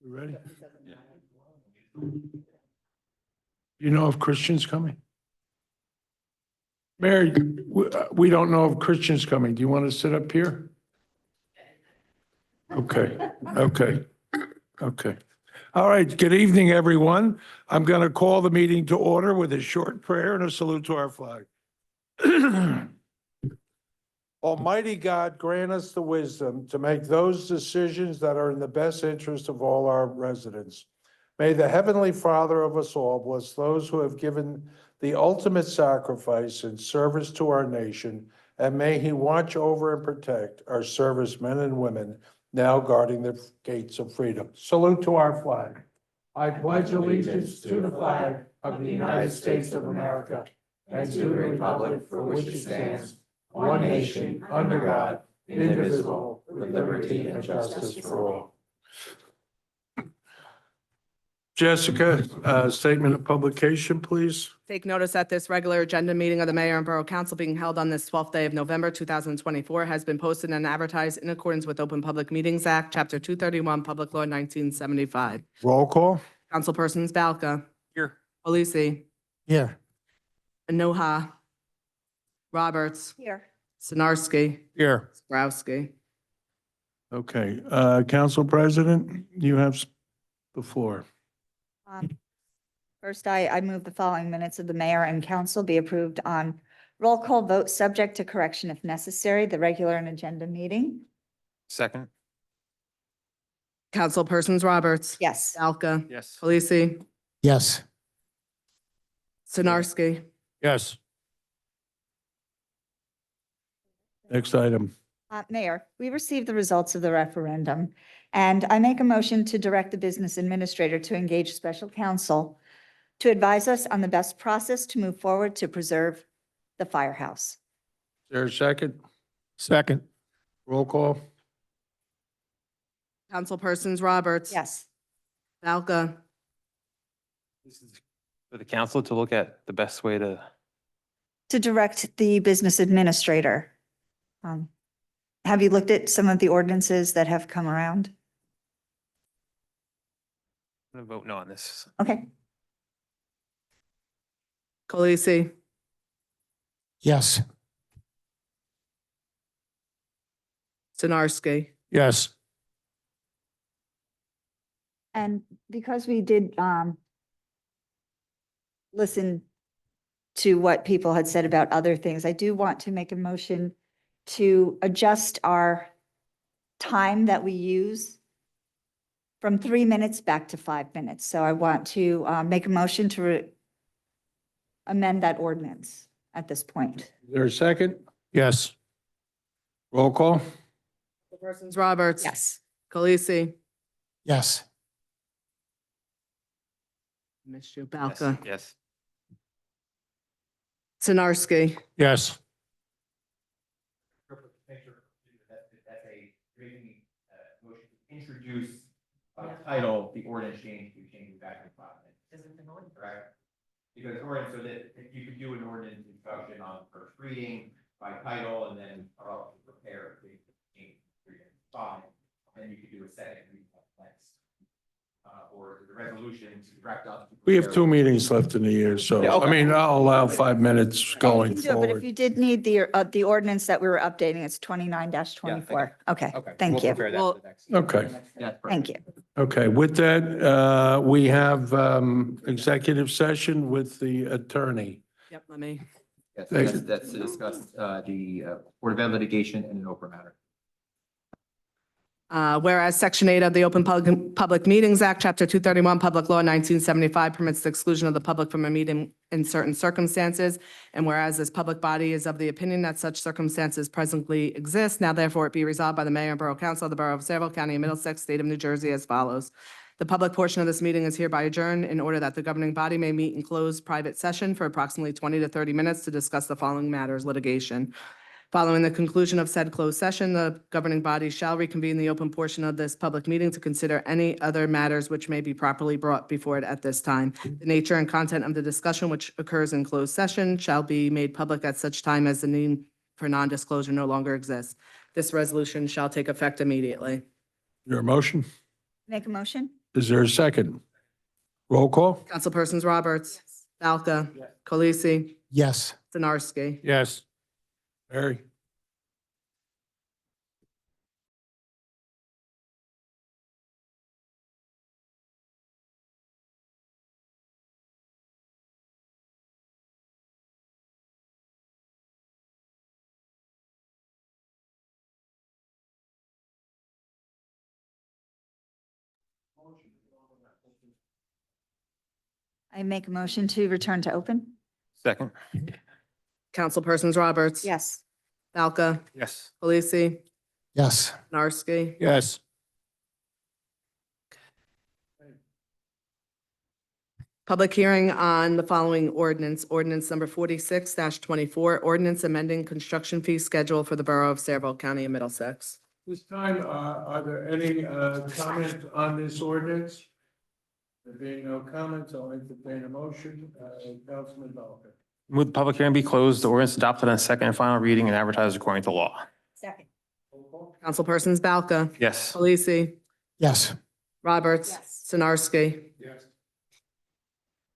You ready? You know if Christian's coming? Mary, we don't know if Christian's coming. Do you want to sit up here? Okay, okay, okay. All right, good evening, everyone. I'm going to call the meeting to order with a short prayer and a salute to our flag. Almighty God, grant us the wisdom to make those decisions that are in the best interest of all our residents. May the Heavenly Father of us all bless those who have given the ultimate sacrifice in service to our nation, and may He watch over and protect our servicemen and women now guarding the gates of freedom. Salute to our flag. I pledge allegiance to the flag of the United States of America and to the republic for which it stands, one nation, under God, indivisible, with liberty and justice for all. Jessica, statement of publication, please. Take notice that this regular agenda meeting of the Mayor and Borough Council being held on this 12th day of November, 2024 has been posted and advertised in accordance with Open Public Meetings Act, Chapter 231, Public Law 1975. Roll call. Councilpersons Balca. Here. Polisi. Here. Anoha. Roberts. Here. Sinarski. Here. Sprowski. Okay, Council President, you have the floor. First, I move the following minutes of the mayor and council be approved on roll call vote, subject to correction if necessary, the regular and agenda meeting. Second. Councilpersons Roberts. Yes. Balca. Yes. Polisi. Yes. Sinarski. Yes. Next item. Mayor, we received the results of the referendum, and I make a motion to direct the business administrator to engage special counsel to advise us on the best process to move forward to preserve the firehouse. Is there a second? Second. Roll call. Councilpersons Roberts. Yes. Balca. This is for the council to look at the best way to, To direct the business administrator. Have you looked at some of the ordinances that have come around? I'm gonna vote no on this. Okay. Polisi. Yes. Sinarski. Yes. And because we did listen to what people had said about other things, I do want to make a motion to adjust our time that we use from 3 minutes back to 5 minutes. So I want to make a motion to amend that ordinance at this point. Is there a second? Yes. Roll call. Councilpersons Roberts. Yes. Polisi. Yes. Missed you. Yes. Balca. Yes. Sinarski. Yes. That's a motion to introduce title, the ordinance change, we change it back to 5 minutes. Correct? Because ordinance, so that if you could do an ordinance introduction on first reading by title and then prepare the change 5, then you could do a second reading next. Or the resolution to direct us. We have 2 meetings left in the year, so, Yeah, okay. I mean, I'll allow 5 minutes going You can do it, But if forward. you did need the ordinance that we were updating, it's 29-24. Okay, thank We'll you. prepare that Well- for the next. Okay. Yeah, perfect. Thank you. Okay, with that, we have executive session with the attorney. Yep, let me. Yes, Thank you. that's to discuss the Board of Ed litigation and an Oprah matter. Whereas Section 8 of the Open Public Meetings Act, Chapter 231, Public Law 1975 permits the exclusion of the public from a meeting in certain circumstances. And whereas this public body is of the opinion that such circumstances presently exist, now therefore it be resolved by the Mayor and Borough Council of the Borough of Saraville, County of Middlesex, State of New Jersey as follows. The public portion of this meeting is hereby adjourned in order that the governing body may meet in closed private session for approximately 20 to 30 minutes to discuss the following matters: litigation. Following the conclusion of said closed session, the governing body shall reconvene the open portion of this public meeting to consider any other matters which may be properly brought before it at this time. The nature and content of the discussion which occurs in closed session shall be made public at such time as the need for non-disclosure no longer exists. This resolution shall take effect immediately. Your motion? Make a motion? Is there a second? Roll call? Councilpersons Roberts, Balca, Colisi, Yes. Stanarski. Yes. Mary? I make a motion to return to open? Second. Councilpersons Roberts. Yes. Balca, Yes. Colisi, Yes. Stanarski. Yes. Public hearing on the following ordinance, ordinance number 46-24, ordinance amending construction fee schedule for the Borough of Saraville, County of Middlesex. This time, are there any comments on this ordinance? There being no comments, I'll entertain a motion. Councilman Balker. Move the public hearing be closed, the ordinance adopted on second and final reading and advertised according to law. Second. Councilpersons Balca, Yes. Colisi, Yes. Roberts, Yes. Stanarski. Yes.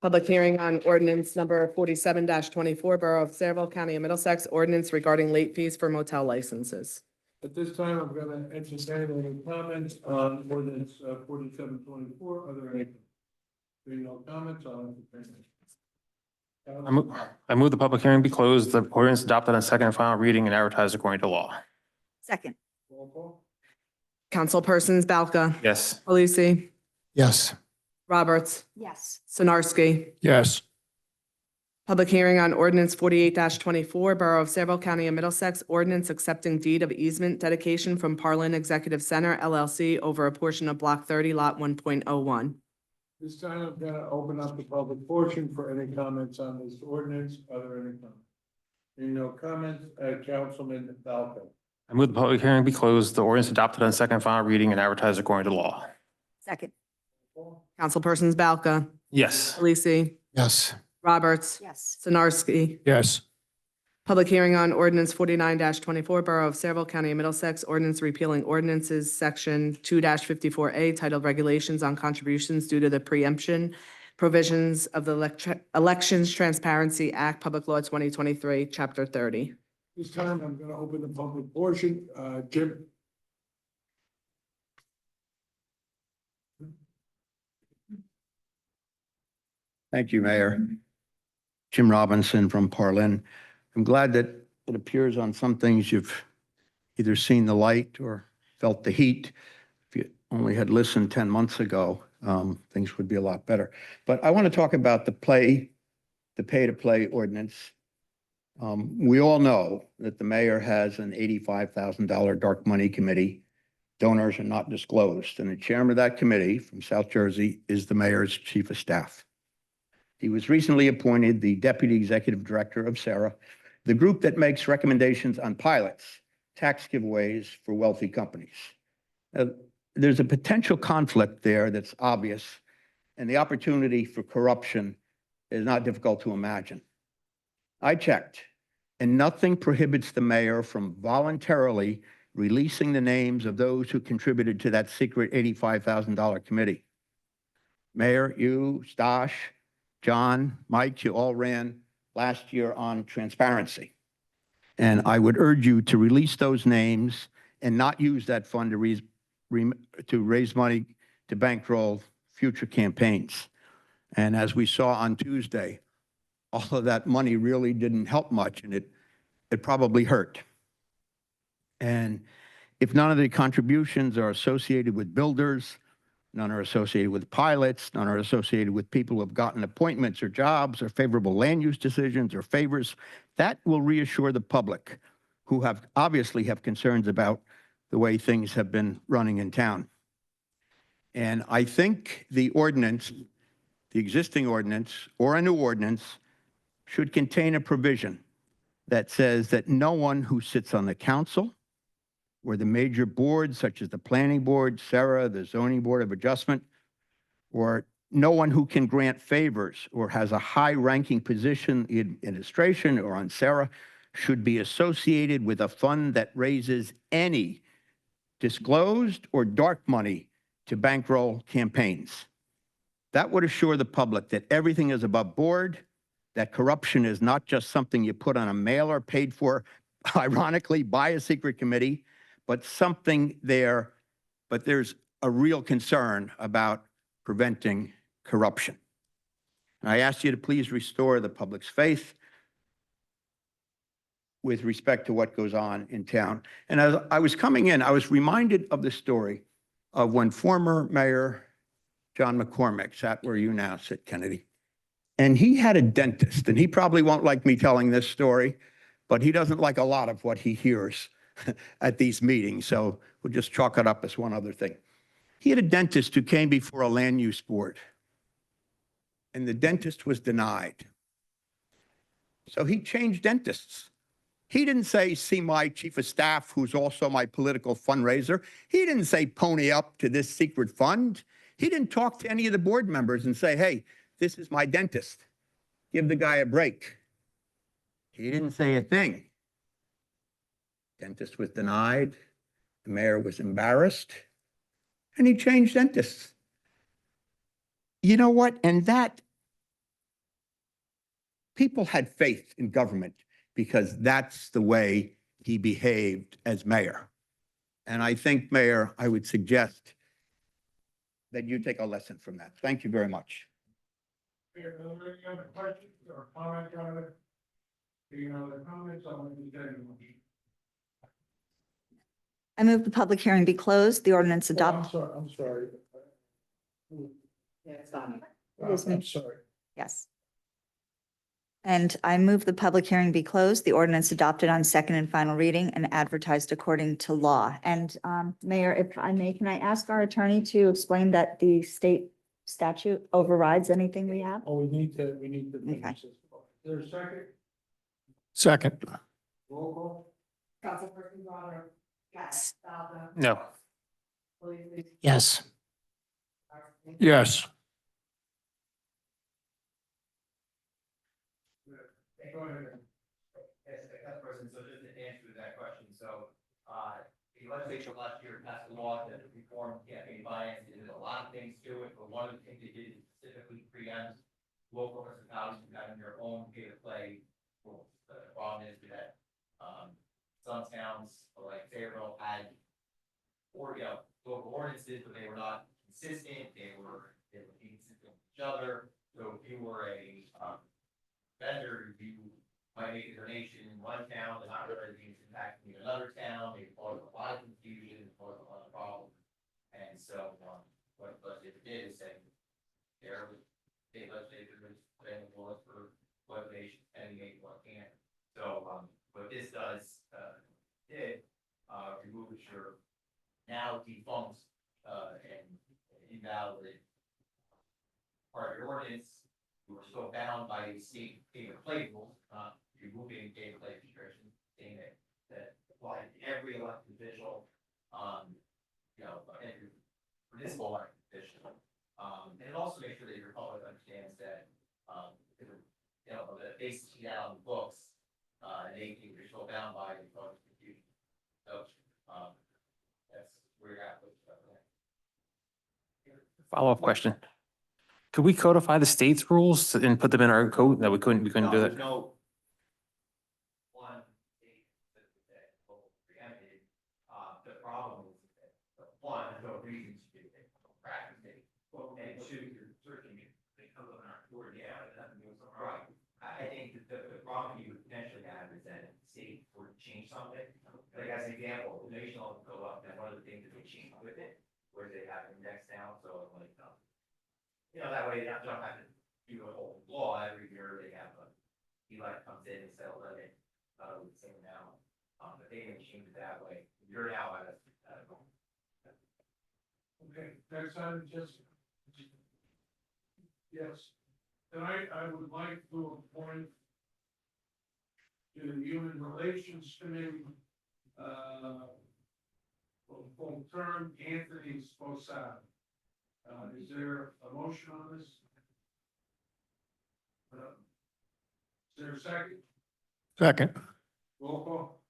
Public hearing on ordinance number 47-24, Borough of Saraville, County of Middlesex, ordinance regarding late fees for motel licenses. At this time, I'm going to entertain any comments on ordinance 4724. Are there any? Being no comments, I'll entertain it. I move the public hearing be closed, the ordinance adopted on second and final reading and advertised according to law. Second. Roll call? Councilpersons Balca, Yes. Colisi, Yes. Roberts, Yes. Stanarski. Yes. Public hearing on ordinance 48-24, Borough of Saraville, County of Middlesex, ordinance accepting deed of easement dedication from Parlin Executive Center LLC over a portion of Block 30, Lot 1.01. This time, I'm going to open up the public portion for any comments on this ordinance. Are there any comments? Being no comments, Councilman Falcon. I move the public hearing be closed, the ordinance adopted on second and final reading and advertised according to law. Second. Councilpersons Balca, Yes. Colisi, Yes. Roberts, Yes. Stanarski. Yes. Public hearing on ordinance 49-24, Borough of Saraville, County of Middlesex, ordinance repealing ordinances, section 2-54A, titled Regulations on Contributions Due to the Preemption Provisions of the Elections Transparency Act, Public Law 2023, Chapter 30. This time, I'm going to open the public portion. Jim? Thank you, Mayor. Jim Robinson from Parlin. I'm glad that it appears on some things you've either seen the light or felt the heat. If you only had listened 10 months ago, things would be a lot better. But I want to talk about the pay-to-play ordinance. We all know that the mayor has an $85,000 dark money committee. Donors are not disclosed, and the chairman of that committee from South Jersey is the mayor's chief of staff. He was recently appointed the deputy executive director of SARA, the group that makes recommendations on pilots, tax giveaways for wealthy companies. There's a potential conflict there that's obvious, and the opportunity for corruption is not difficult to imagine. I checked, and nothing prohibits the mayor from voluntarily releasing the names of those who contributed to that secret $85,000 committee. Mayor, you, Stash, John, Mike, you all ran last year on transparency. And I would urge you to release those names and not use that fund to raise money to bankroll future campaigns. And as we saw on Tuesday, all of that money really didn't help much, and it probably hurt. And if none of the contributions are associated with builders, none are associated with pilots, none are associated with people who have gotten appointments or jobs or favorable land use decisions or favors, that will reassure the public who have obviously have concerns about the way things have been running in town. And I think the ordinance, the existing ordinance or a new ordinance should contain a provision that says that no one who sits on the council or the major boards, such as the planning board, SARA, the zoning board of adjustment, or no one who can grant favors or has a high-ranking position in administration or on SARA should be associated with a fund that raises any disclosed or dark money to bankroll campaigns. That would assure the public that everything is above board, that corruption is not just something you put on a mailer paid for, ironically, by a secret committee, but something there, but there's a real concern about preventing corruption. And I ask you to please restore the public's faith with respect to what goes on in town. And as I was coming in, I was reminded of the story of when former Mayor John McCormick sat where you now sit, Kennedy. And he had a dentist, and he probably won't like me telling this story, but he doesn't like a lot of what he hears at these meetings. So we'll just chalk it up as one other thing. He had a dentist who came before a land use board, and the dentist was denied. So he changed dentists. He didn't say, see my chief of staff, who's also my political fundraiser. He didn't say, pony up to this secret fund. He didn't talk to any of the board members and say, hey, this is my dentist. Give the guy a break. He didn't say a thing. Dentist was denied. The mayor was embarrassed. And he changed dentists. You know what? And that, people had faith in government because that's the way he behaved as mayor. And I think, Mayor, I would suggest that you take a lesson from that. Thank you very much. Are there any other questions or comments on it? Any other comments on the I move the public hearing be closed, the ordinance adopted. I'm sorry. It is me. I'm sorry. Yes. And I move the public hearing be closed, the ordinance adopted on second and final reading and advertised according to law. And Mayor, if I may, can I ask our attorney to explain that the state statute overrides anything we have? Oh, we need to finish Okay. this. Is there a second? Second. Roll call? Councilperson Bronner? Yes. No. Yes. Yes. Go ahead. Yes, Councilperson, so just to answer that question, so, the legislature last year passed a law that reformed campaign finance, and there's a lot of things to it, but one of the things they did is specifically preempt local municipalities from having their own pay-to-play rules. The problem is that, some towns, like Fayetteville, had, local ordinances, but they were not consistent, they were inconsistent with each other, so if you were a, vendor, you might make a donation in one town, and not realizing it's impacting another town, it caused a lot of confusion, caused a lot of problems. And so, what the legislature did is say, there was, state legislature was putting laws for legislation, and make what can. So, what this does, removes your now defunct, and invalid part of your ordinance. You are still bound by the state pay-to-play rules, removing pay-to-play restrictions, saying that apply to every elected official, every municipal elected official. And it also makes sure that your public understands that, the basis you have on the books, and they think you're still bound by the Constitution. So, that's where you're at with stuff. Follow-up question. Could we codify the state's rules and put them in our code? No, we couldn't do There's that. no one state that will preempt it. The problem is that, one, there's no reason to do it, no practice it. And two, you're searching it, they come up in our court, yeah, it doesn't mean something right. I think that the problem you would potentially have is that the state were to change something. Like as an example, the nation will go up, and one of the things that they change with it, where they have index now, so like, that way they don't have to do a whole law every year. They have Eli comes in and says, let it, with the same amount. But they didn't change it that way. You're now at a. Okay, next item, Jessica. Yes. Tonight, I would like to appoint to the Human Relations Committee, full term Anthony Sposado. Is there a motion on this? Is there a second? Second. Roll call?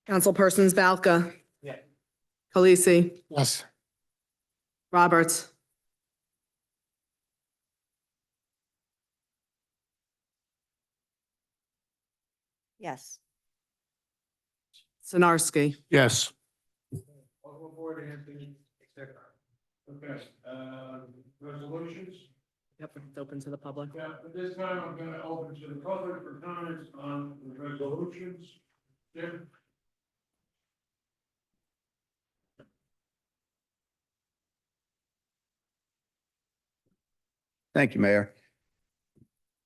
Councilpersons Balca. Yeah. Khaleesi. Yes. Roberts. Yes. Sinarski. Yes. Welcome aboard, Anthony. Okay, resolutions? Yep, it's open to the public. Yeah, at this time, I'm gonna open to the public for comments on the resolutions. Jim? Thank you, Mayor.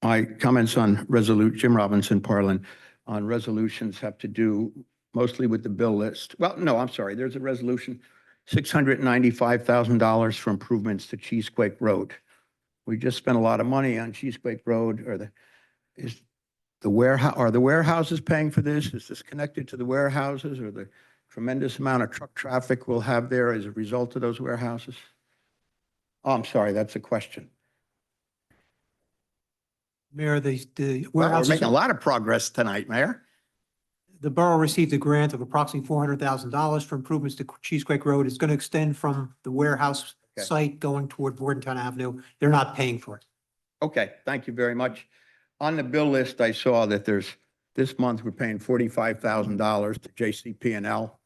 My comments on Jim Robinson, Parlin, on resolutions have to do mostly with the bill list. Well, no, I'm sorry, there's a resolution, $695,000 for improvements to Cheesequake Road. We just spent a lot of money on Cheesequake Road, are the warehouses paying for this? Is this connected to the warehouses or the tremendous amount of truck traffic we'll have there as a result of those warehouses? Oh, I'm sorry, that's a question. Mayor, the Wow, we're warehouses, making a lot of progress tonight, Mayor. the borough received a grant of approximately $400,000 for improvements to Cheesequake Road. It's going to extend from the warehouse Okay. site going toward Bordentown Avenue. They're not paying for it. Okay, thank you very much. On the bill list, I saw that this month, we're paying $45,000 to JCP&L.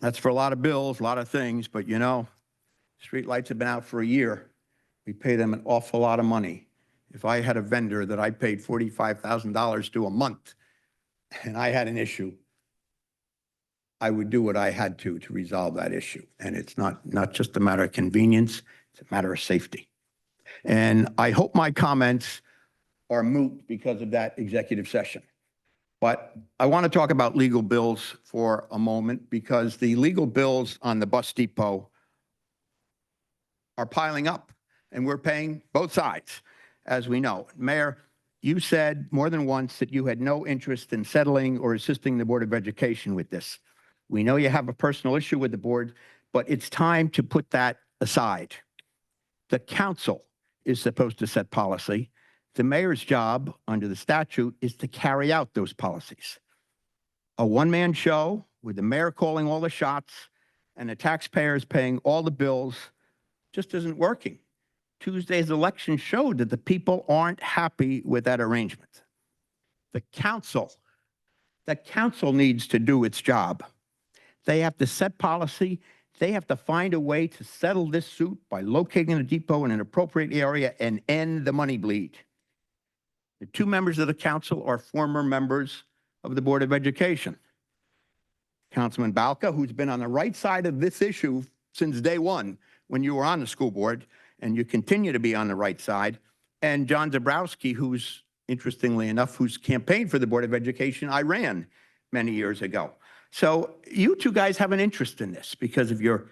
That's for a lot of bills, a lot of things, but streetlights have been out for a year. We pay them an awful lot of money. If I had a vendor that I paid $45,000 to a month and I had an issue, I would do what I had to resolve that issue. And it's not just a matter of convenience, it's a matter of safety. And I hope my comments are moot because of that executive session. But I want to talk about legal bills for a moment because the legal bills on the bus depot are piling up and we're paying both sides, as we know. Mayor, you said more than once that you had no interest in settling or assisting the Board of Education with this. We know you have a personal issue with the board, but it's time to put that aside. The council is supposed to set policy. The mayor's job under the statute is to carry out those policies. A one-man show with the mayor calling all the shots and the taxpayers paying all the bills just isn't working. Tuesday's election showed that the people aren't happy with that arrangement. The council needs to do its job. They have to set policy. They have to find a way to settle this suit by locating a depot in an appropriate area and end the money bleed. The two members of the council are former members of the Board of Education. Councilman Balka, who's been on the right side of this issue since day one when you were on the school board, and you continue to be on the right side, and John Zabrowski, who's, interestingly enough, who's campaigned for the Board of Education I ran many years ago. So you two guys have an interest in this because of your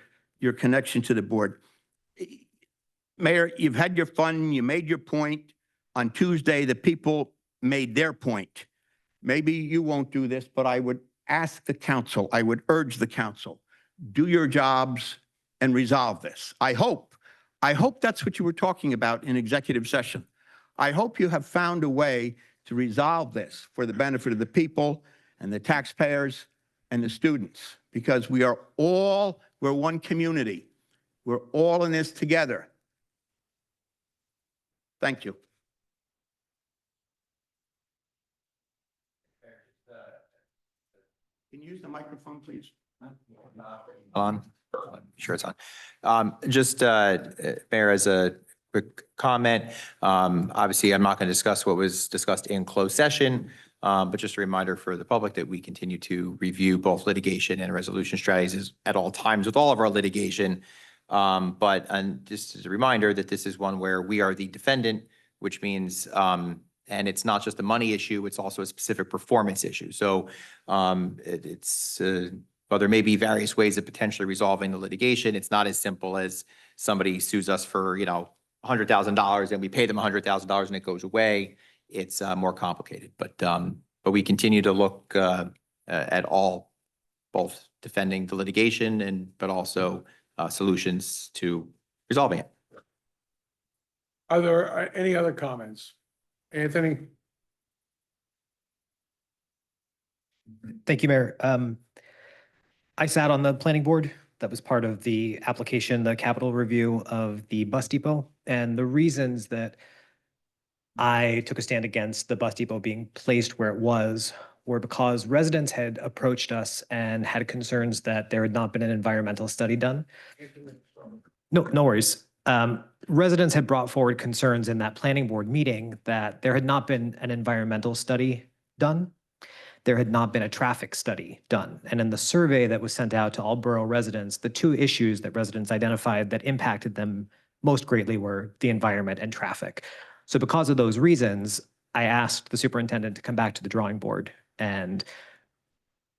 connection to the board. Mayor, you've had your fun, you made your point. On Tuesday, the people made their point. Maybe you won't do this, but I would ask the council, I would urge the council, do your jobs and resolve this. I hope that's what you were talking about in executive session. I hope you have found a way to resolve this for the benefit of the people and the taxpayers and the students, because we're one community. We're all in this together. Thank you. Can you use the microphone, please? On. Sure, it's on. Just, Mayor, as a quick comment, obviously, I'm not going to discuss what was discussed in closed session, but just a reminder for the public that we continue to review both litigation and resolution strategies at all times with all of our litigation. And just as a reminder that this is one where we are the defendant, which means, and it's not just a money issue, it's also a specific performance issue. So while there may be various ways of potentially resolving the litigation, it's not as simple as somebody sues us for, $100,000 and we pay them $100,000 and it goes away. It's more complicated, but we continue to look at all, both defending the litigation but also solutions to resolving it. Are there any other comments? Anthony? Thank you, Mayor. I sat on the planning board that was part of the application, the capital review of the bus depot. And the reasons that I took a stand against the bus depot being placed where it was were because residents had approached us and had concerns that there had not been an environmental study done. No worries. Residents had brought forward concerns in that planning board meeting that there had not been an environmental study done. There had not been a traffic study done. And in the survey that was sent out to all borough residents, the two issues that residents identified that impacted them most greatly were the environment and traffic. So because of those reasons, I asked the superintendent to come back to the drawing board. And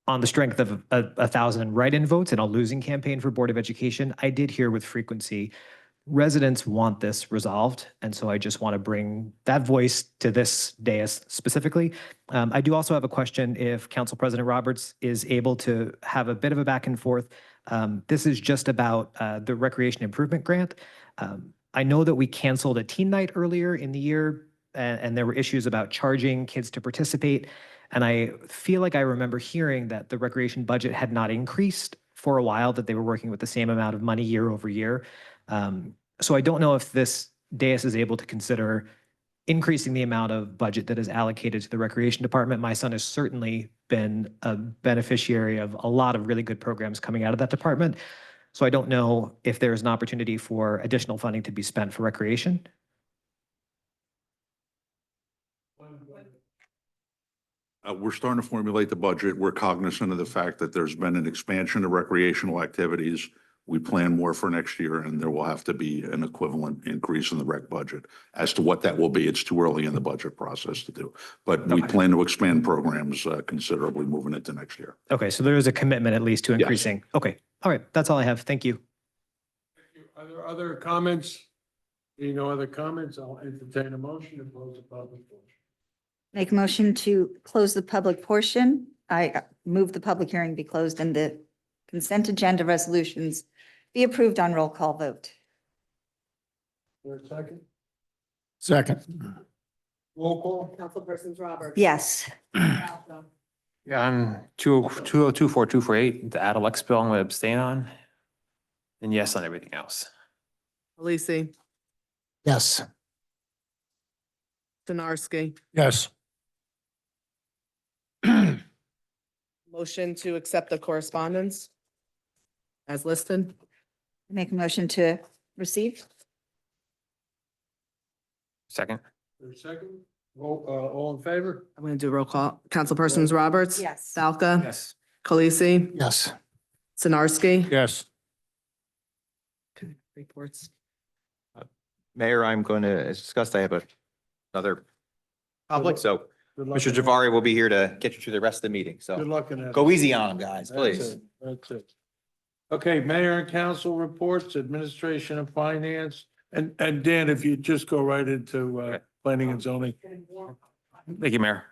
on the strength of 1,000 write-in votes in a losing campaign for Board of Education, I did hear with frequency, residents want this resolved. And so I just want to bring that voice to this dais specifically. I do also have a question if Council President Roberts is able to have a bit of a back and forth. This is just about the recreation improvement grant. I know that we canceled a teen night earlier in the year and there were issues about charging kids to participate. And I feel like I remember hearing that the recreation budget had not increased for a while, that they were working with the same amount of money year over year. So I don't know if this dais is able to consider increasing the amount of budget that is allocated to the recreation department. My son has certainly been a beneficiary of a lot of really good programs coming out of that department. So I don't know if there is an opportunity for additional funding to be spent for recreation. We're starting to formulate the budget. We're cognizant of the fact that there's been an expansion of recreational activities. We plan more for next year, and there will have to be an equivalent increase in the rec budget. As to what that will be, it's too early in the budget process to do. But we plan to expand programs considerably moving into next year. Okay, so there is a commitment at least to increasing. Okay, all right, that's all I have. Thank you. Are there other comments? No other comments? I'll entertain a motion to close the public portion. Make a motion to close the public portion. I move the public hearing be closed and the consent agenda resolutions be approved on roll call vote. For a second? Second. Roll call? Councilpersons Roberts. Yes. Yeah, on 202, 248, the Adelix bill, I'm going to abstain on. And yes on everything else. Lisi, Yes. Donarski. Yes. Motion to accept the correspondence as listed. Make a motion to receive. Second. For a second? All in favor? I'm going to do roll call. Councilpersons Roberts. Yes. Falca. Yes. Khaleesi. Yes. Sinarski. Yes. Reports. Mayor, I'm going to, as discussed, I have another public, so Good luck Mr. in that. Javari will be here to get you through the rest of the meeting, Good so luck in that. go easy on him, guys, That's please. it. That's it. Okay, mayor and council reports, administration and finance. And Dan, if you just go right into Okay. planning and zoning. Thank you, Mayor.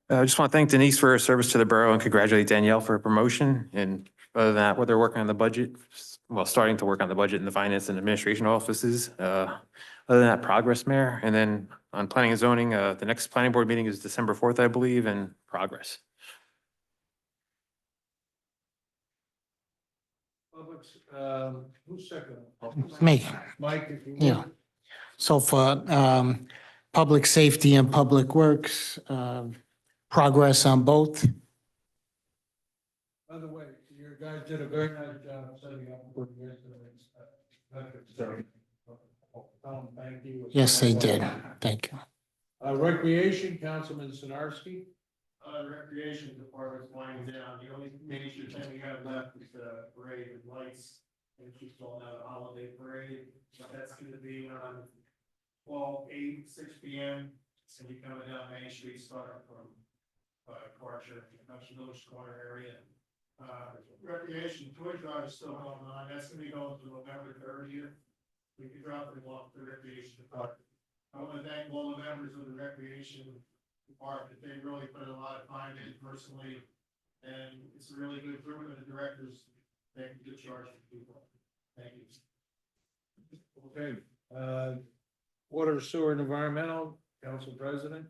I just want to thank Denise for her service to the borough and congratulate Danielle for her promotion. And other than that, they're working on the budget, well, starting to work on the budget in the finance and administration offices. Other than that, progress, Mayor. And then on planning and zoning, the next planning board meeting is December 4th, I believe, and progress. Publics, who's second? Me. Mike, if you Yeah. would. So for public safety and public works, progress on both. By the way, your guys did a very nice job setting up for yesterday's. Thank you. Yes, they did. Thank you. Recreation, Councilman Sinarski. Recreation department's winding down. The only major thing we have left is the parade with lights. And she's calling out a holiday parade. That's gonna be on 12/8, 6 p.m. It's gonna be coming down Main Street, starting from Carter, Junction Village Corner area. Recreation toy drive is still going on. That's gonna be going to November 30th. We can drop them off to the recreation department. I want to thank all the members of the recreation department. They really put a lot of time in personally. And it's a really good group of the directors. They can good charge of people. Thank you. Okay, water, sewer, and environmental, Council President.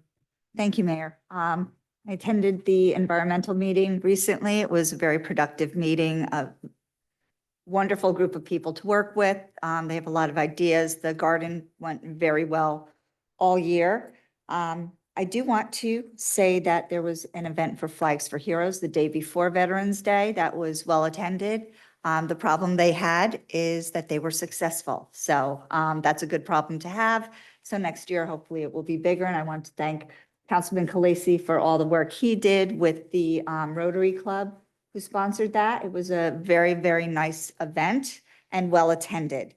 Thank you, Mayor. I attended the environmental meeting recently. It was a very productive meeting. wonderful group of people to work with. They have a lot of ideas. The garden went very well all year. I do want to say that there was an event for Flags for Heroes the day before Veterans Day that was well attended. The problem they had is that they were successful. So that's a good problem to have. So next year, hopefully it will be bigger. And I want to thank Councilman Khaleesi for all the work he did with the Rotary Club who sponsored that. It was a very, very nice event and well attended.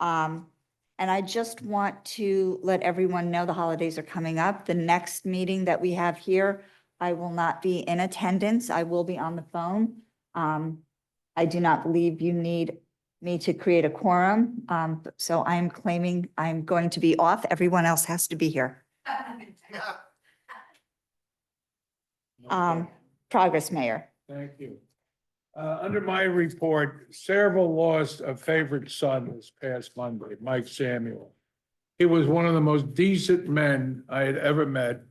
And I just want to let everyone know the holidays are coming up. The next meeting that we have here, I will not be in attendance. I will be on the phone. I do not believe you need me to create a quorum. So I'm claiming I'm going to be off. Everyone else has to be here. Progress, Mayor. Thank you. Under my report, Saraville lost a favorite son this past Monday, Mike Samuel. He was one of the most decent men I had ever met.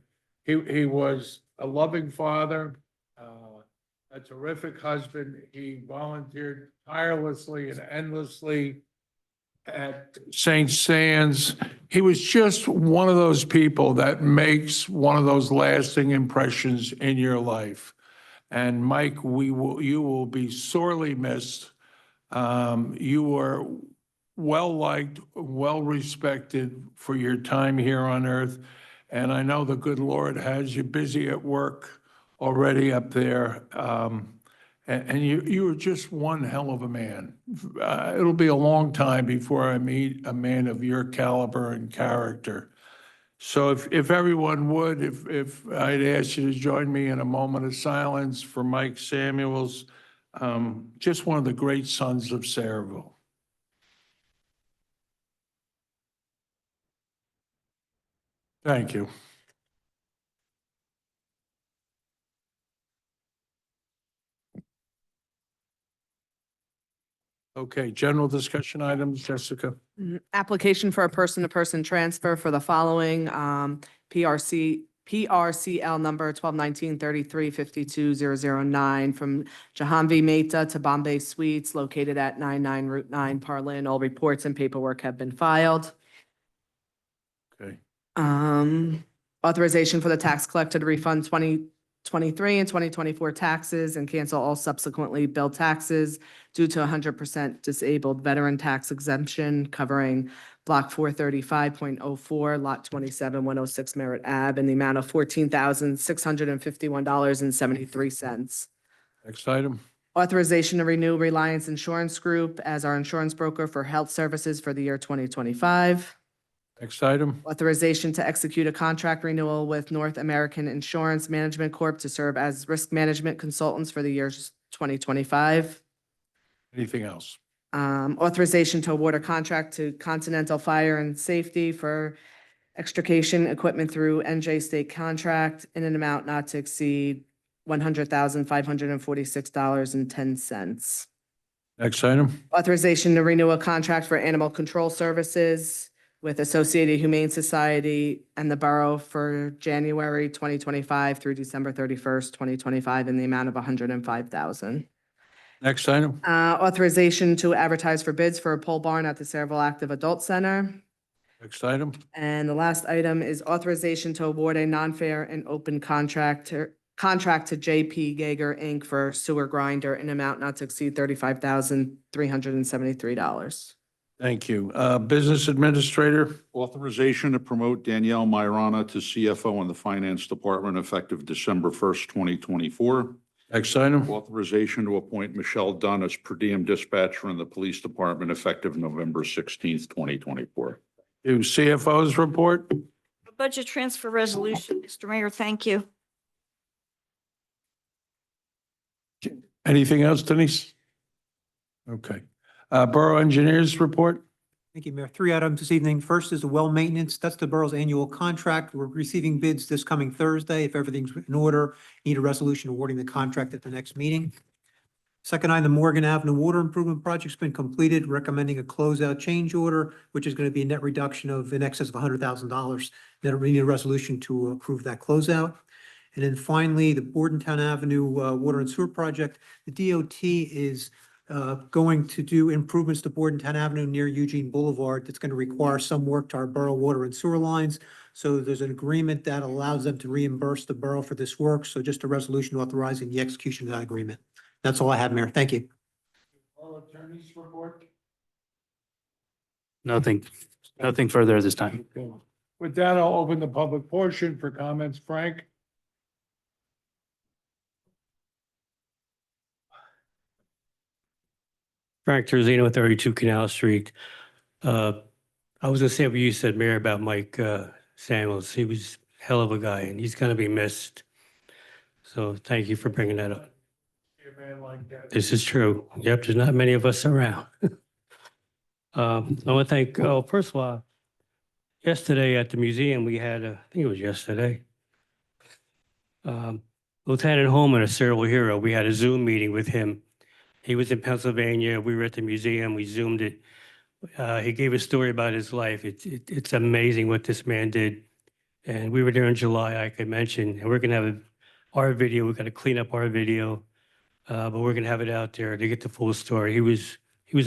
He was a loving father, a terrific husband. He volunteered tirelessly and endlessly at St. Sands. He was just one of those people that makes one of those lasting impressions in your life. And Mike, you will be sorely missed. You were well-liked, well-respected for your time here on earth. And I know the good Lord has you busy at work already up there. And you were just one hell of a man. It'll be a long time before I meet a man of your caliber and character. So if everyone would, if I'd ask you to join me in a moment of silence for Mike Samuels, just one of the great sons of Saraville. Thank you. Okay, general discussion items, Jessica. Application for a person-to-person transfer for the following, PRCL number 1219-33-52-009 from Jahanvi Mehta to Bombay Suites located at 99 Route 9, Parlin. All reports and paperwork have been filed. Okay, Authorization for the tax collector to refund 2023 and 2024 taxes and cancel all subsequently billed taxes due to 100% disabled veteran tax exemption covering Block 435.04, Lot 27, 106 Merritt Ave, in the amount of $14,651.73. next item. Authorization to renew Reliance Insurance Group as our insurance broker for health services for the year 2025. Next item. Authorization to execute a contract renewal with North American Insurance Management Corp. to serve as risk management consultants for the years 2025. Anything else? Authorization to award a contract to Continental Fire and Safety for extrication equipment through NJ State Contract in an amount not to exceed $100,546.10. Next item. Authorization to renew a contract for animal control services with Associated Humane Society and the Borough for January 2025 through December 31st, 2025 in the amount of $105,000. Next item. Authorization to advertise for bids for a pole barn at the Saraville Active Adult Center. Next item. And the last item is authorization to award a non-fair and open contract to JP Gager, Inc. for sewer grinder in amount not to exceed $35,373. Thank you. Business Administrator. Authorization to promote Danielle Myrana to CFO in the Finance Department effective December 1st, 2024. Next item. Authorization to appoint Michelle Dunn as per diem dispatcher in the Police Department effective November 16th, 2024. To CFO's report. A budget transfer resolution, Mr. Mayor, thank you. Anything else, Denise? Okay. Borough Engineers report. Thank you, Mayor. 3 items this evening. First is the well maintenance. That's the borough's annual contract. We're receiving bids this coming Thursday. If everything's in order, need a resolution awarding the contract at the next meeting. Second item, the Morgan Avenue Water Improvement Project's been completed, recommending a closeout change order, which is going to be a net reduction of in excess of $100,000. Then we need a resolution to approve that closeout. And then finally, the Bordentown Avenue Water and Sewer Project, the DOT is going to do improvements to Bordentown Avenue near Eugene Boulevard. That's going to require some work to our borough water and sewer lines. So there's an agreement that allows them to reimburse the borough for this work. So just a resolution authorizing the execution of that agreement. That's all I have, Mayor. Thank you. All attorneys report? Nothing further at this time. Okay. With that, I'll open the public portion for comments. Frank? Frank Terzino, 32 Canal Street. I was gonna say what you said, Mayor, about Mike Samuels. He was a hell of a guy, and he's gonna be missed. So thank you for bringing that up. A man like that. This is true. Yep, there's not many of us around. I want to thank, first of all, yesterday at the museum, we had, I think it was yesterday, Lieutenant Holman, a serial hero, we had a Zoom meeting with him. He was in Pennsylvania. We were at the museum. We Zoomed it. He gave a story about his life. It's amazing what this man did. And we were there in July, like I mentioned, and we're going to have our video. We're going to clean up our video, but we're going to have it out there to get the full story. He was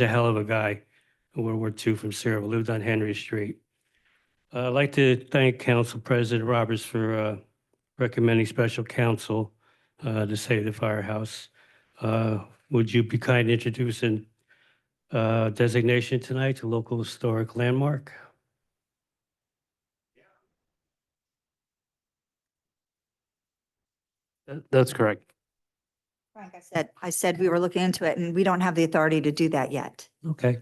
a hell of a guy in World War II from Syria, lived on Henry Street. I'd like to thank Council President Roberts for recommending special counsel to save the firehouse. Would you be kind to introduce an designation tonight to local historic landmark? That's correct. Frank, I said we were looking into it and we don't have the authority to do that yet. Okay,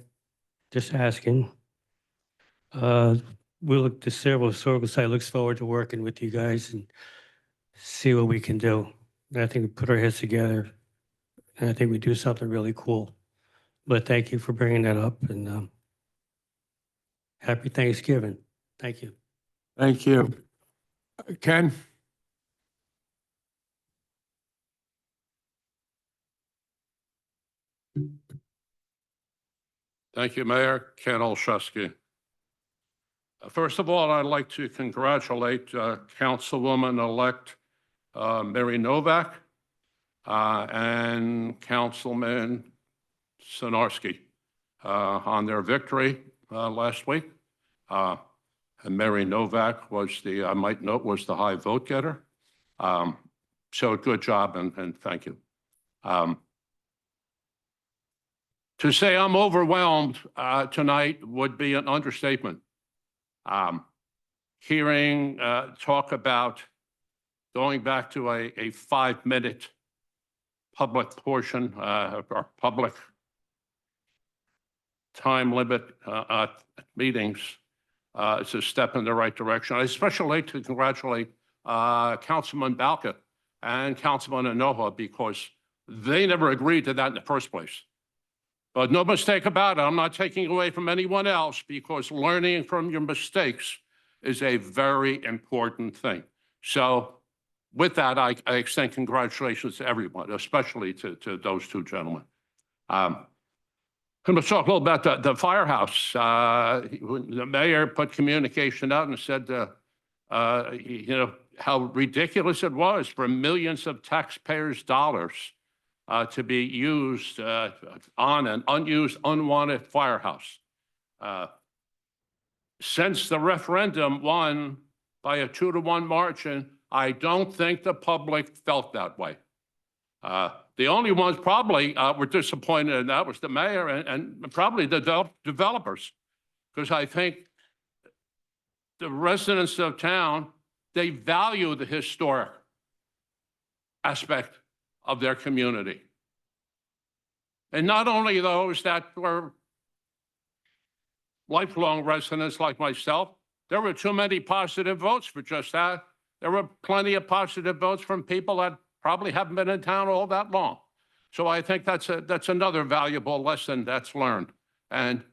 just asking. We look, the Cerebral Historical Site looks forward to working with you guys and see what we can do. And I think we put our heads together and I think we do something really cool. But thank you for bringing that up and happy Thanksgiving. Thank you. Thank you. Ken? Thank you, Mayor. Ken Olszewski. First of all, I'd like to congratulate Councilwoman-elect Mary Novak and Councilman Sinarski on their victory last week. And Mary Novak was I might note, was the high vote getter. So good job and thank you. To say I'm overwhelmed tonight would be an understatement. Hearing talk about going back to a 5-minute public portion or public time limit meetings is a step in the right direction. I especially like to congratulate Councilman Balka and Councilman Anoha because they never agreed to that in the first place. But no mistake about it, I'm not taking away from anyone else because learning from your mistakes is a very important thing. So with that, I extend congratulations to everyone, especially to those two gentlemen. I'm going to talk a little about the firehouse. The mayor put communication out and said, you know, how ridiculous it was for millions of taxpayers' dollars to be used on an unused, unwanted firehouse. Since the referendum won by a 2-to-1 margin, I don't think the public felt that way. The only ones probably were disappointed in that was the mayor and probably the developers, because I think the residents of town, they value the historic aspect of their community. And not only those that were lifelong residents like myself, there were too many positive votes for just that. There were plenty of positive votes from people that probably haven't been in town all that long. So I think that's another valuable lesson that's learned. And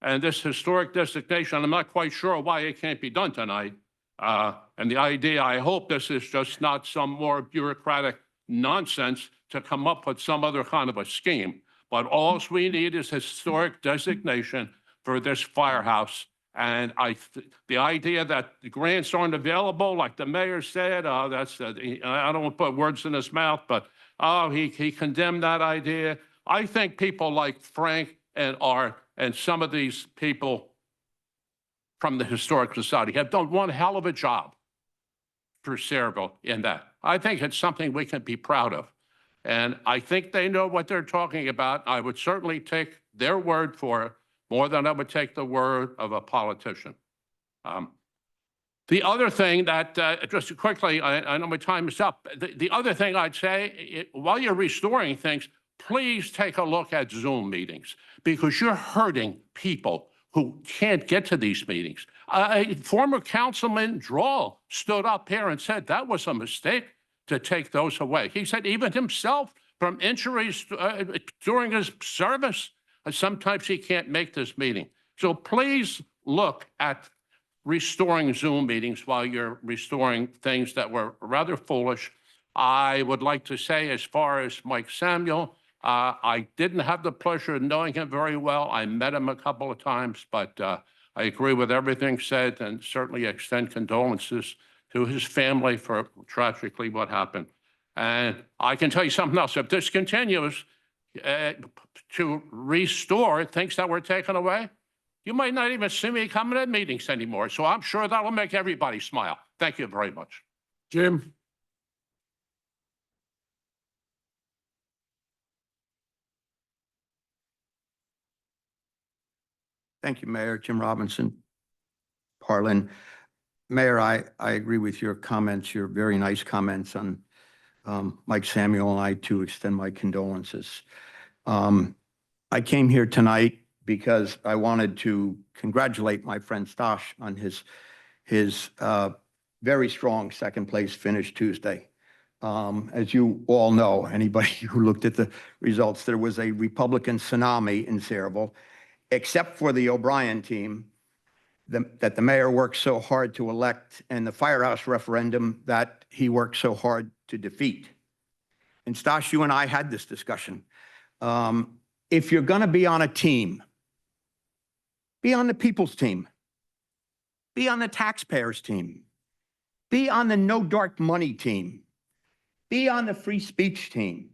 this historic designation, I'm not quite sure why it can't be done tonight. And the idea, I hope this is just not some more bureaucratic nonsense to come up with some other kind of a scheme. But all we need is historic designation for this firehouse. And the idea that the grants aren't available, like the mayor said, that's I don't want to put words in his mouth, but he condemned that idea. I think people like Frank and Art and some of these people from the Historic Society have done one hell of a job for Sayreville in that. I think it's something we can be proud of. And I think they know what they're talking about. I would certainly take their word for it more than I would take the word of a politician. The other thing that, just quickly, I know my time is up. The other thing I'd say, while you're restoring things, please take a look at Zoom meetings because you're hurting people who can't get to these meetings. Former Councilman Drawl stood up here and said that was a mistake to take those away. He said even himself, from injuries during his service, sometimes he can't make this meeting. So please look at restoring Zoom meetings while you're restoring things that were rather foolish. I would like to say, as far as Mike Samuel, I didn't have the pleasure of knowing him very well. I met him a couple of times, but I agree with everything said and certainly extend condolences to his family for tragically what happened. And I can tell you something else. If this continues to restore things that were taken away, you might not even see me coming at meetings anymore. So I'm sure that'll make everybody smile. Thank you very much. Jim? Thank you, Mayor. Jim Robinson, Parlin. Mayor, I agree with your comments, your very nice comments on Mike Samuel, and I too extend my condolences. I came here tonight because I wanted to congratulate my friend Stash on his very strong second place finish Tuesday. As you all know, anybody who looked at the results, there was a Republican tsunami in Sayreville, except for the O'Brien team that the mayor worked so hard to elect and the firehouse referendum that he worked so hard to defeat. And Stash, you and I had this discussion. If you're going to be on a team, be on the people's team. Be on the taxpayers' team. Be on the no dark money team. Be on the free speech team.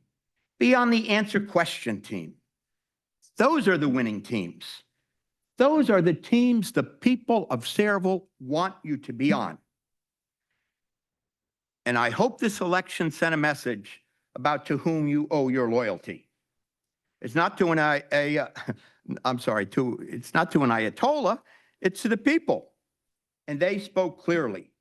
Be on the answer question team. Those are the winning teams. Those are the teams the people of Sayreville want you to be on. And I hope this election sent a message about to whom you owe your loyalty. It's not to it's not to an Ayatollah, it's to the people. And they spoke clearly.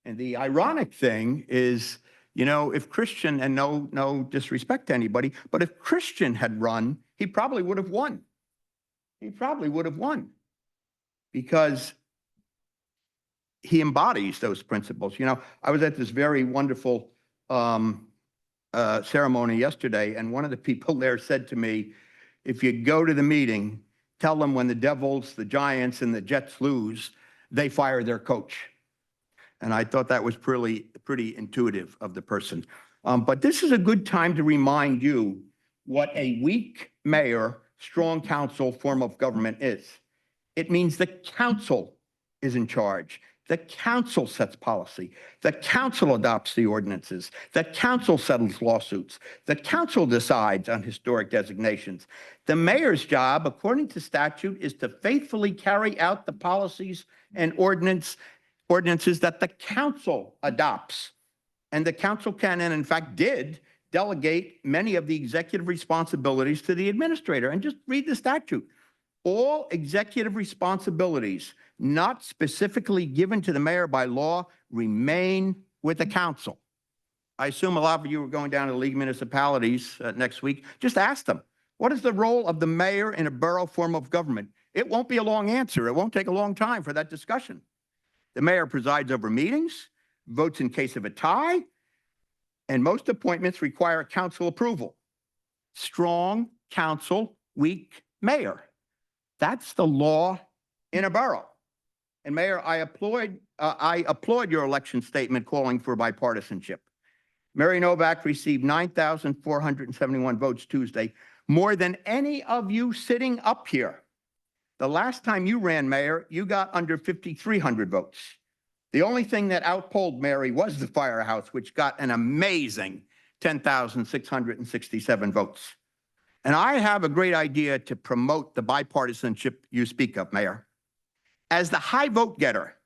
And the ironic thing is, you know, if Christian, and no disrespect to anybody, but if Christian had run, he probably would have won. He probably would have won because he embodies those principles. You know, I was at this very wonderful ceremony yesterday, and one of the people there said to me, if you go to the meeting, tell them when the Devils, the Giants, and the Jets lose, they fire their coach. And I thought that was pretty intuitive of the person. But this is a good time to remind you what a weak mayor, strong council form of government is. It means the council is in charge. The council sets policy. The council adopts the ordinances. The council settles lawsuits. The council decides on historic designations. The mayor's job, according to statute, is to faithfully carry out the policies and ordinances that the council adopts. And the council can, and in fact did, delegate many of the executive responsibilities to the administrator. And just read the statute. All executive responsibilities not specifically given to the mayor by law remain with the council. I assume a lot of you are going down to the League of Municipalities next week. Just ask them, what is the role of the mayor in a borough form of government? It won't be a long answer. It won't take a long time for that discussion. The mayor presides over meetings, votes in case of a tie, and most appointments require council approval. Strong council, weak mayor. That's the law in a borough. And Mayor, I applaud your election statement calling for bipartisanship. Mary Novak received 9,471 votes Tuesday, more than any of you sitting up here. The last time you ran, Mayor, you got under 5,300 votes. The only thing that outpolled Mary was the firehouse, which got an amazing 10,667 votes. And I have a great idea to promote the bipartisanship you speak of, Mayor. As the high vote getter,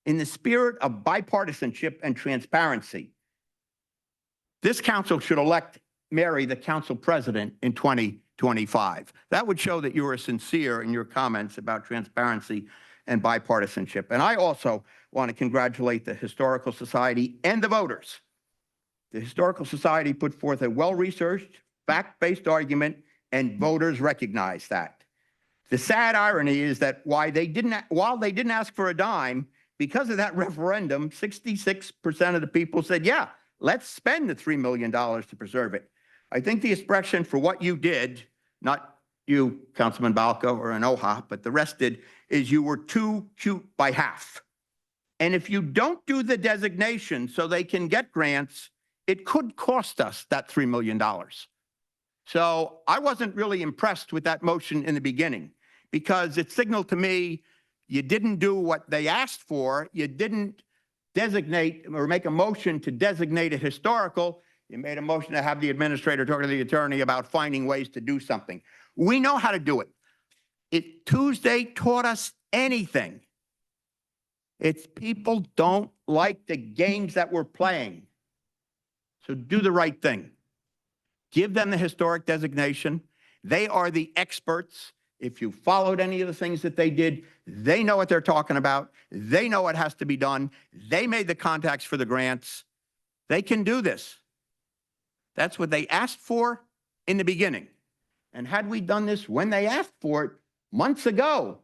in the spirit of bipartisanship and transparency, this council should elect Mary the council president in 2025. That would show that you are sincere in your comments about transparency and bipartisanship. And I also want to congratulate the Historical Society and the voters. The Historical Society put forth a well-researched, fact-based argument, and voters recognize that. The sad irony is that while they didn't ask for a dime, because of that referendum, 66% of the people said, yeah, let's spend the $3 million to preserve it. I think the expression for what you did, not you, Councilman Balco or Anoha, but the rest did, is you were too cute by half. And if you don't do the designation so they can get grants, it could cost us that $3 million. So I wasn't really impressed with that motion in the beginning because it signaled to me you didn't do what they asked for. You didn't designate or make a motion to designate a historical. You made a motion to have the administrator talk to the attorney about finding ways to do something. We know how to do it. If Tuesday taught us anything, it's people don't like the games that we're playing. So do the right thing. Give them the historic designation. They are the experts. If you followed any of the things that they did, they know what they're talking about. They know what has to be done. They made the contacts for the grants. They can do this. That's what they asked for in the beginning. And had we done this when they asked for it months ago,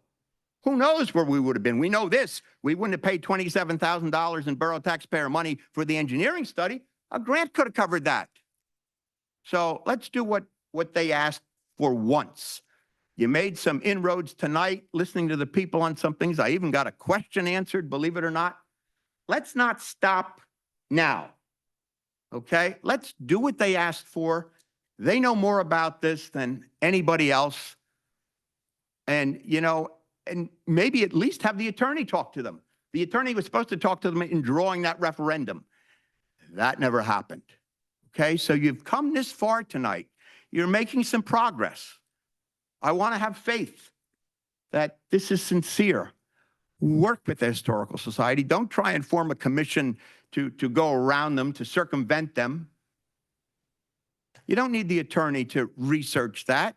who knows where we would have been? We know this. We wouldn't have paid $27,000 in borough taxpayer money for the engineering study. A grant could have covered that. So let's do what they asked for once. You made some inroads tonight, listening to the people on some things. I even got a question answered, believe it or not. Let's not stop now, okay? Let's do what they asked for. They know more about this than anybody else. And, you know, and maybe at least have the attorney talk to them. The attorney was supposed to talk to them in drawing that referendum. That never happened. Okay, so you've come this far tonight. You're making some progress. I want to have faith that this is sincere. Work with the Historical Society. Don't try and form a commission to go around them, to circumvent them. You don't need the attorney to research that.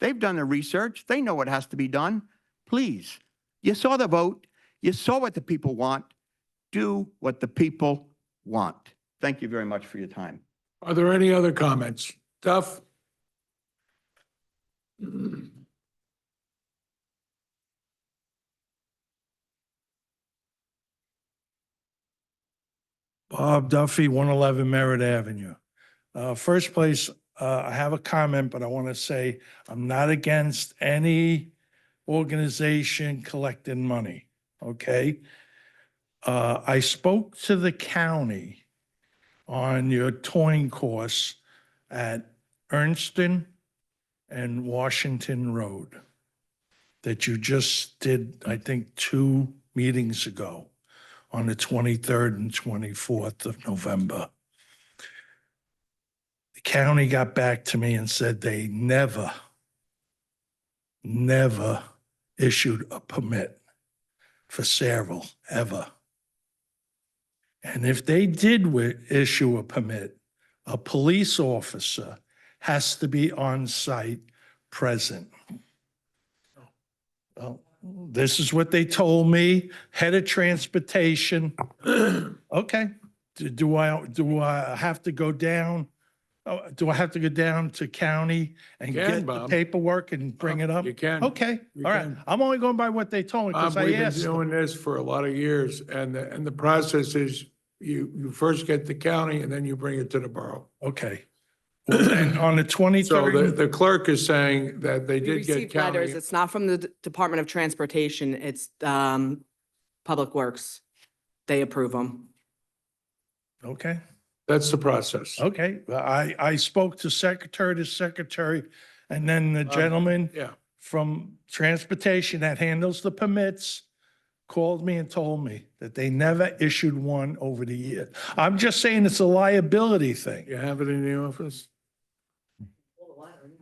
They've done the research. They know what has to be done. Please, you saw the vote. You saw what the people want. Do what the people want. Thank you very much for your time. Are there any other comments? Duff? Bob Duffy, 111 Merritt Avenue. First place, I have a comment, but I want to say I'm not against any organization collecting money, okay? I spoke to the county on your towing course at Ernston and Washington Road that you just did, I think, 2 meetings ago on the 23rd and 24th of November. The county got back to me and said they never issued a permit for Sayreville, ever. And if they did issue a permit, a police officer has to be on site present. Well, this is what they told me, head of transportation. Okay, do I have to go down? Do I have to go down to county and You can, get the Bob. paperwork and bring it up? You can. Okay, You all right. can. I'm only going by what they told me because Bob, I we've been asked them. doing this for a lot of years, and the process is you first get the county and then you bring it to the borough. Okay. Well, and on the So 23rd, the clerk is saying that they We did get received letters. county. It's not from the Department of Transportation. It's Public Works. They approve them. okay. That's the process. Okay, I spoke to secretary, and then the gentleman Yeah. from transportation that handles the permits called me and told me that they never issued one over the year. I'm just saying it's a liability thing. You have it in the office?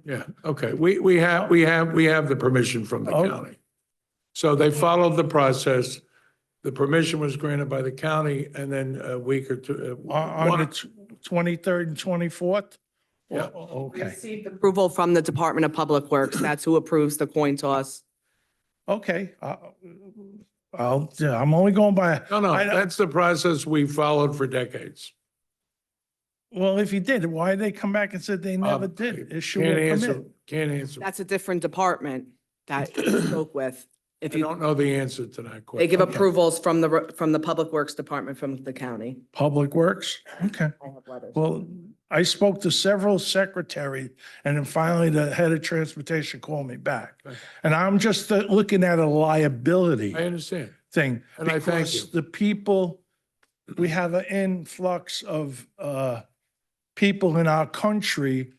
Yeah, okay. We have the permission from the Oh. county. So they followed the process. The permission was granted by the county and then a week or two. On the 23rd and 24th? Yeah. Okay, Received approval from the Department of Public Works. That's who approves the coin toss. okay. I'm only going by. No, that's the process we followed for decades. Well, if you did, why did they come back and said they never did issue Can't a answer, permit? can't answer. That's a different department that you spoke with. If I you, don't know the answer to that they question. give Okay. approvals from the Public Works Department from the county. Public Works? Okay. I have letters. Well, I spoke to several secretaries and then finally the head of transportation called me back. And I'm just looking at a liability I understand. thing. And I thank because you. the people, we have an influx of people in our country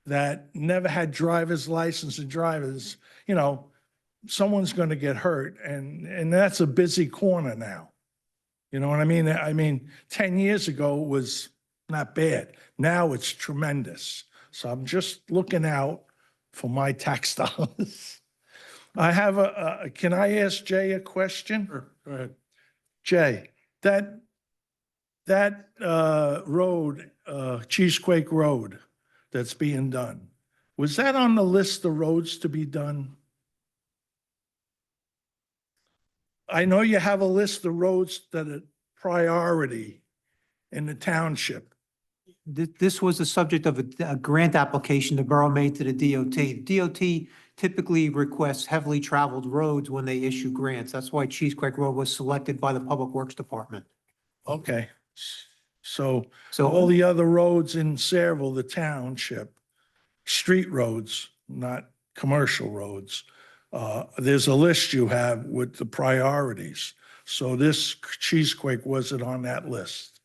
that never had driver's license and drivers, someone's going to get hurt and that's a busy corner now. You know what I mean? 10 years ago was not bad. Now it's tremendous. So I'm just looking out for my tax dollars. I have can I ask Jay a question? Sure, go ahead. Jay, that road, Cheesequake Road that's being done, was that on the list of roads to be done? I know you have a list of roads that are priority in the township. This was the subject of a grant application the borough made to the DOT. DOT typically requests heavily traveled roads when they issue grants. That's why Cheesequake Road was selected by the Public Works Department. Okay. So all the other roads in Sayreville, the township, street roads, not commercial roads, there's a list you have with the priorities. So this Cheesequake wasn't on that list.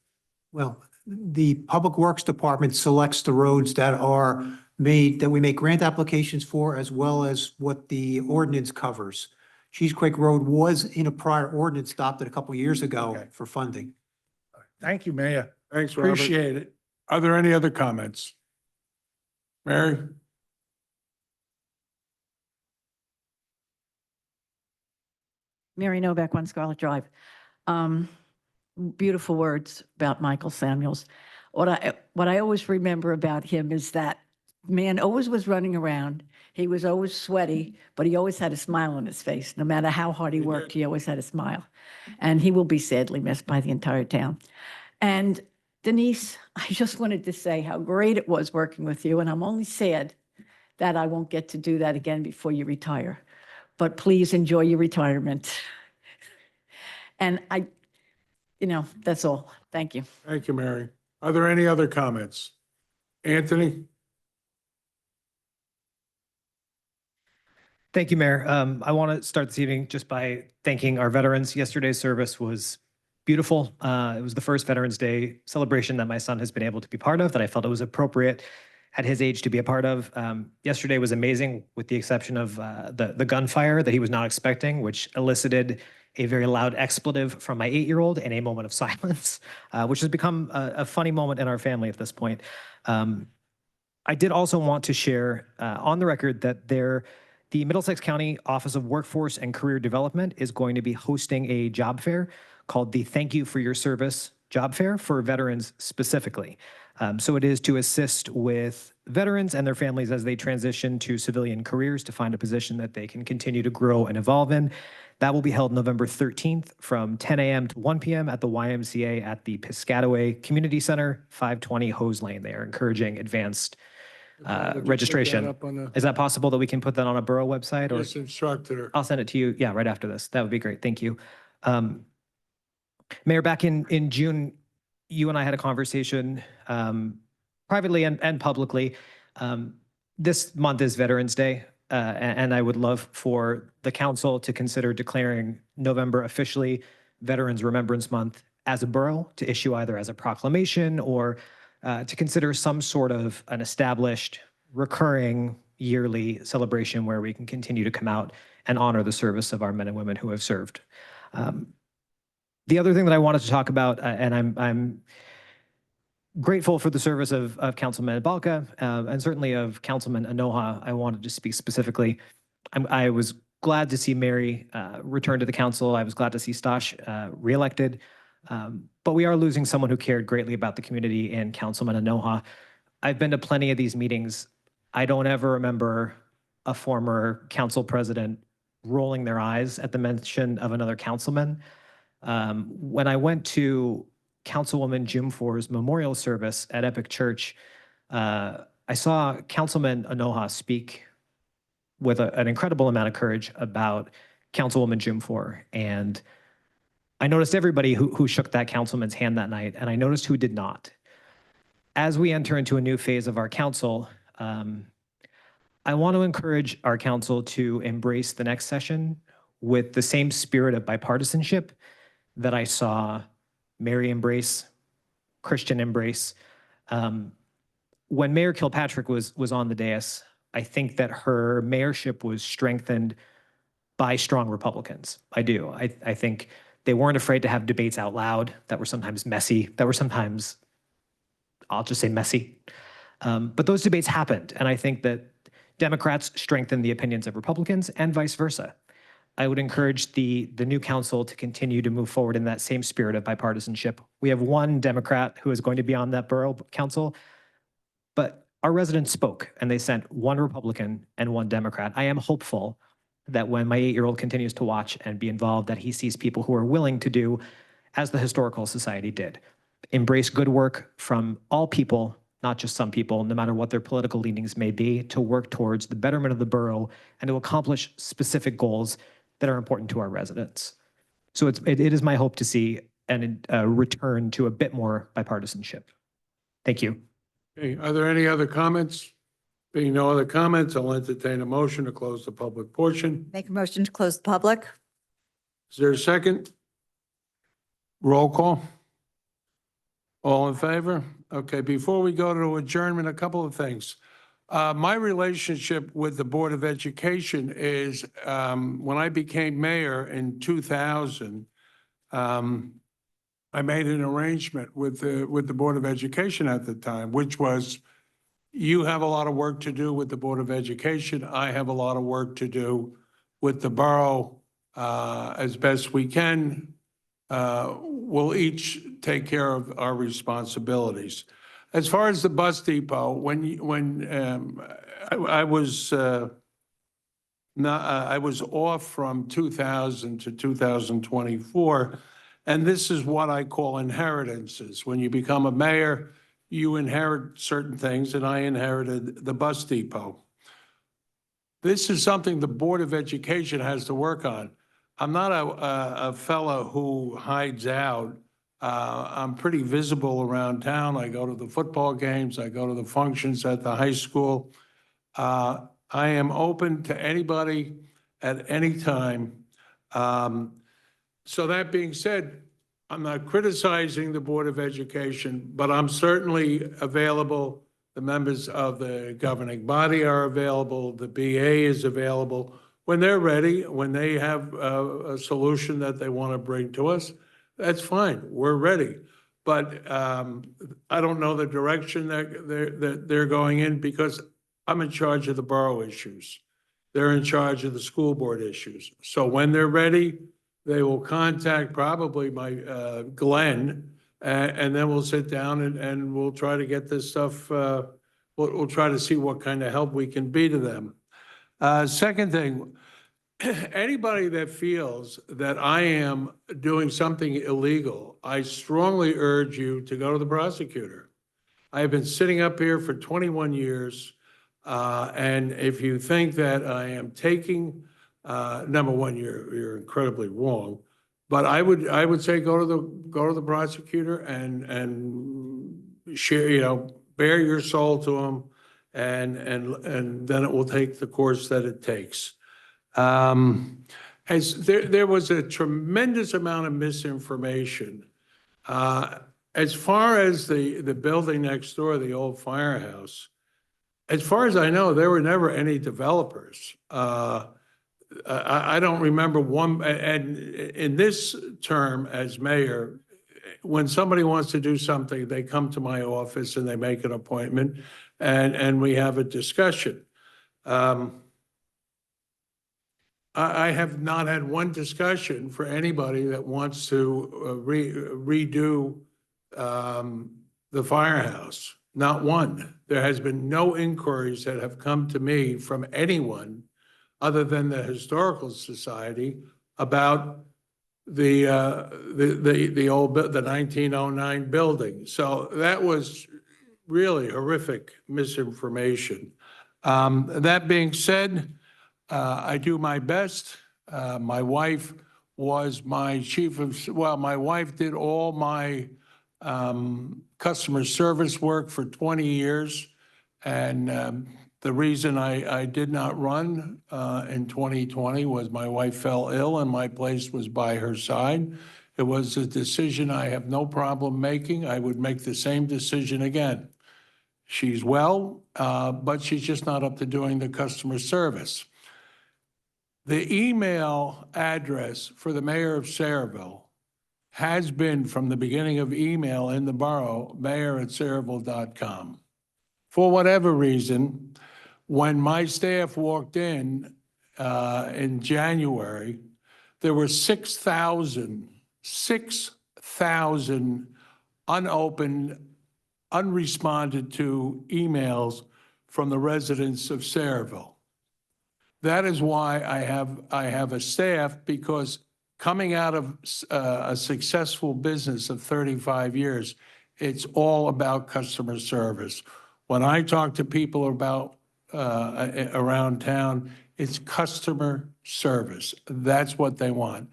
Well, the Public Works Department selects the roads that are made, that we make grant applications for, as well as what the ordinance covers. Cheesequake Road was in a prior ordinance adopted a couple years ago Okay. for funding. Thank you, Mayor. Thanks, Robert. Appreciate it. Are there any other comments? Mary? Mary Novak, One Scarlet Drive. Beautiful words about Michael Samuels. What I always remember about him is that man always was running around. He was always sweaty, but he always had a smile on his face. No matter how hard he worked, he always had a smile. And he will be sadly missed by the entire town. And Denise, I just wanted to say how great it was working with you. And I'm only sad that I won't get to do that again before you retire. But please enjoy your retirement. And that's all. Thank you. Thank you, Mary. Are there any other comments? Anthony? Thank you, Mayor. I want to start this evening just by thanking our veterans. Yesterday's service was beautiful. It was the first Veterans Day celebration that my son has been able to be part of, that I felt it was appropriate at his age to be a part of. Yesterday was amazing, with the exception of the gunfire that he was not expecting, which elicited a very loud expletive from my 8-year-old and a moment of silence, which has become a funny moment in our family at this point. I did also want to share on the record that the Middlesex County Office of Workforce and Career Development is going to be hosting a job fair called the Thank You for Your Service Job Fair for veterans specifically. So it is to assist with veterans and their families as they transition to civilian careers to find a position that they can continue to grow and evolve in. That will be held November 13th from 10 a.m. to 1 p.m. at the YMCA at the Piscataway Community Center, 520 Hose Lane. They are encouraging advanced registration. Is that possible that we can put that on a borough website? Or Yes, instructor. I'll send it to you, yeah, right after this. That would be great. Thank you. Mayor, back in June, you and I had a conversation privately and publicly. This month is Veterans Day, and I would love for the council to consider declaring November officially Veterans Remembrance Month as a borough, to issue either as a proclamation or to consider some sort of an established, recurring yearly celebration where we can continue to come out and honor the service of our men and women who have served. The other thing that I wanted to talk about, and I'm grateful for the service of Councilman Balka and certainly of Councilman Anoha. I wanted to speak specifically. I was glad to see Mary return to the council. I was glad to see Stash reelected. But we are losing someone who cared greatly about the community in Councilman Anoha. I've been to plenty of these meetings. I don't ever remember a former council president rolling their eyes at the mention of another councilman. When I went to Councilwoman Jumfor's memorial service at Epic Church, I saw Councilman Anoha speak with an incredible amount of courage about Councilwoman Jumfor. And I noticed everybody who shook that councilman's hand that night, and I noticed who did not. As we enter into a new phase of our council, I want to encourage our council to embrace the next session with the same spirit of bipartisanship that I saw Mary embrace, Christian embrace. When Mayor Kilpatrick was on the dais, I think that her mayorship was strengthened by strong Republicans. I do. I think they weren't afraid to have debates out loud that were sometimes messy, that were sometimes, I'll just say messy. But those debates happened. And I think that Democrats strengthened the opinions of Republicans and vice versa. I would encourage the new council to continue to move forward in that same spirit of bipartisanship. We have one Democrat who is going to be on that borough council, but our residents spoke and they sent one Republican and one Democrat. I am hopeful that when my 8-year-old continues to watch and be involved, that he sees people who are willing to do as the Historical Society did. Embrace good work from all people, not just some people, no matter what their political leanings may be, to work towards the betterment of the borough and to accomplish specific goals that are important to our residents. So it is my hope to see a return to a bit more bipartisanship. Thank you. Okay, are there any other comments? Being no other comments, I'll entertain a motion to close the public portion. Make a motion to close the public. Is there a second? Roll call. All in favor? Okay, before we go to adjournment, a couple of things. My relationship with the Board of Education is, when I became mayor in 2000, I made an arrangement with the Board of Education at the time, which was, you have a lot of work to do with the Board of Education. I have a lot of work to do with the borough as best we can. We'll each take care of our responsibilities. As far as the bus depot, I was I was off from 2000 to 2024, and this is what I call inheritances. When you become a mayor, you inherit certain things, and I inherited the bus depot. This is something the Board of Education has to work on. I'm not a fellow who hides out. I'm pretty visible around town. I go to the football games. I go to the functions at the high school. I am open to anybody at any time. So that being said, I'm not criticizing the Board of Education, but I'm certainly available. The members of the governing body are available. The BA is available. When they're ready, when they have a solution that they want to bring to us, that's fine. We're ready. But I don't know the direction that they're going in, because I'm in charge of the borough issues. They're in charge of the school board issues. So when they're ready, they will contact probably my Glenn, and then we'll sit down and we'll try to get this stuff. We'll try to see what kind of help we can be to them. Second thing, anybody that feels that I am doing something illegal, I strongly urge you to go to the prosecutor. I have been sitting up here for 21 years. And if you think that I am taking, number one, you're incredibly wrong. But I would say go to the prosecutor and share, bare your soul to him, and then it will take the course that it takes. As there was a tremendous amount of misinformation. As far as the building next door, the old firehouse, as far as I know, there were never any developers. I don't remember one, and in this term as mayor, when somebody wants to do something, they come to my office and they make an appointment and we have a discussion. I have not had one discussion for anybody that wants to redo the firehouse. Not one. There has been no inquiries that have come to me from anyone other than the Historical Society about the old, the 1909 building. So that was really horrific misinformation. That being said, I do my best. My wife was my my wife did all my customer service work for 20 years. And the reason I did not run in 2020 was my wife fell ill and my place was by her side. It was a decision I have no problem making. I would make the same decision again. She's well, but she's just not up to doing the customer service. The email address for the mayor of Sayreville has been from the beginning of email in the borough, mayor@sayreville.com. For whatever reason, when my staff walked in January, there were 6,000 unopened, unresponded to emails from the residents of Sayreville. That is why I have a staff, because coming out of a successful business of 35 years, it's all about customer service. When I talk to people about around town, it's customer service. That's what they want.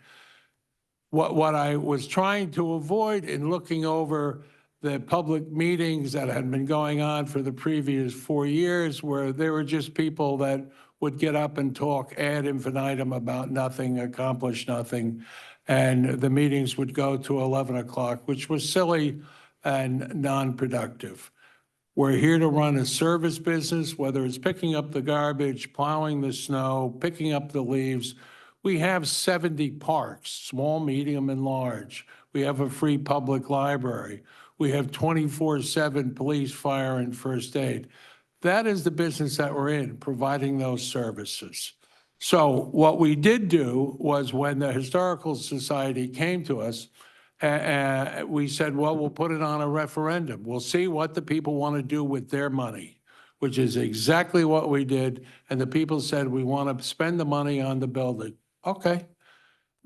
What I was trying to avoid in looking over the public meetings that had been going on for the previous 4 years, where there were just people that would get up and talk ad infinitum about nothing, accomplish nothing, and the meetings would go to 11 o'clock, which was silly and non-productive. We're here to run a service business, whether it's picking up the garbage, plowing the snow, picking up the leaves. We have 70 parks, small, medium, and large. We have a free public library. We have 24/7 police, fire, and first aid. That is the business that we're in, providing those services. So what we did do was, when the Historical Society came to us, we said, well, we'll put it on a referendum. We'll see what the people want to do with their money, which is exactly what we did. And the people said, we want to spend the money on the building. Okay.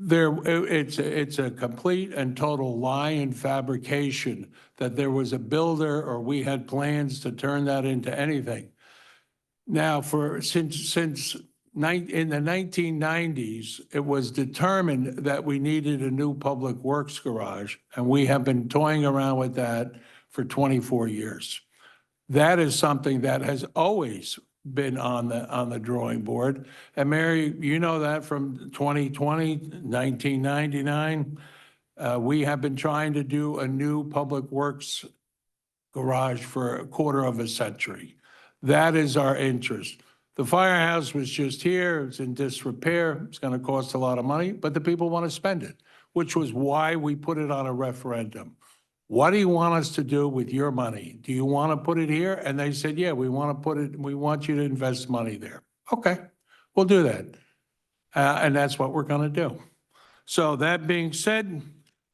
It's a complete and total lie and fabrication that there was a builder or we had plans to turn that into anything. Now, since in the 1990s, it was determined that we needed a new public works garage, and we have been toying around with that for 24 years. That is something that has always been on the drawing board. And Mary, you know that from 2020, 1999, we have been trying to do a new public works garage for a quarter of a century. That is our interest. The firehouse was just here, it's in disrepair, it's gonna cost a lot of money, but the people want to spend it, which was why we put it on a referendum. What do you want us to do with your money? Do you want to put it here? And they said, yeah, we want to put it, we want you to invest money there. Okay, we'll do that. And that's what we're going to do. So that being said,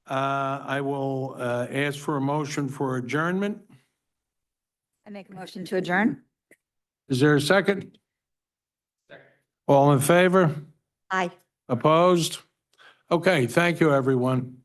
I will ask for a motion for adjournment. I make a motion to adjourn. Is there a second? Second. All in favor? Aye. Opposed? Okay, thank you, everyone.